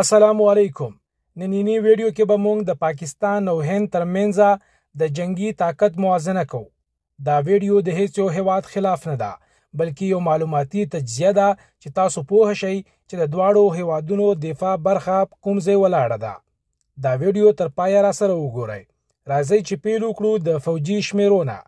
السلام علیکم. نننی ویډیو کې به موږ د پاکستان او هند ترمنځ د جنگي طاقت موازنه کوو. دا ویډیو د هیڅ یو هیواد خلاف نه ده، بلکې یو معلوماتي تجزیه ده چې تاسو پوه شئ چې د دواړو هیوادونو دفاع برخه کوم ځای ولاړه ده. دا ویډیو تر پایه را سره وګورئ. راځئ چې پیل وکړو د فوجي شمیرونه.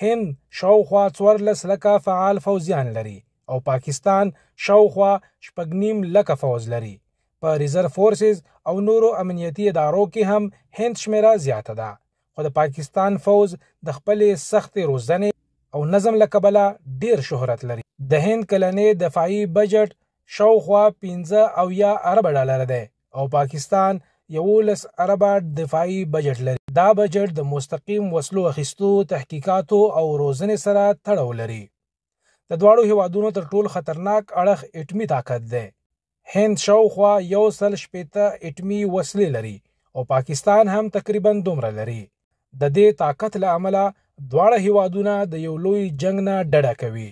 هند شاوخوا 14 لکه فعال فوجیان لري او پاکستان شاوخوا 8.5 لکه فوج لري. په ریزرو فورسز او نورو امنیتي ادارو کې هم هند شمیره زیاته ده، خو د پاکستان فوج د خپلې سختې روزنې او نظم له کبله ډیر شهرت لري. د هند کلنی دفاعي بجټ شاوخوا 15 ارب ډالر دی او پاکستان 11 ارب دفاعي بجټ لري. دا بجټ د مستقیم وسلو اخیستو، تحقیقاتو او روزنې سره تړاو لري. د دواړو هیوادونو تر ټولو خطرناک اړخ اټومي طاقت دی. هند شاوخوا 160 اټومي وسلې لري او پاکستان هم تقریبا دومره لري. د دې طاقت له امله دواړه هیوادونه د یو لوی جنگ نه ډډه کوي.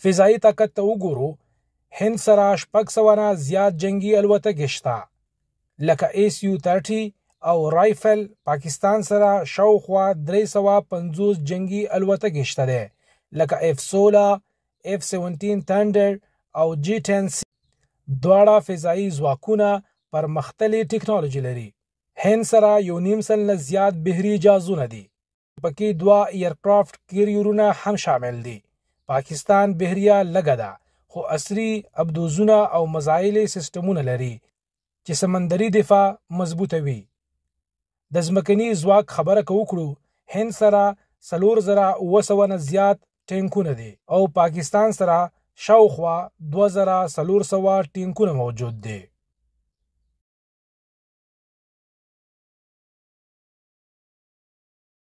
فضایي طاقت ته وګورو. هند سره 600 نه زیات جنگي الوتکې شته لکه SU-30 او رایفل. پاکستان سره شاوخوا 350 جنگي الوتکې شته دي لکه F-16، F-17 Thunder او G-10C. دواړه فضایي ځواکونه پرمختللې ټکنالوژي لري. هند سره 1.5 سل نه زیات بحري جهازونه دي، پکې 2 ایرکرافټ کیریرونه هم شامل دي. پاکستان بحریه لږه ده خو عصري ابدوزونه او میزایل سیستمونه لري چې سمندري دفاع مضبوطه وي. د ځمکني ځواک خبره که وکړو، هند سره 4900 نه زیات ټینکونه دي او پاکستان سره شاوخوا 2400 ټینکونه موجود دي.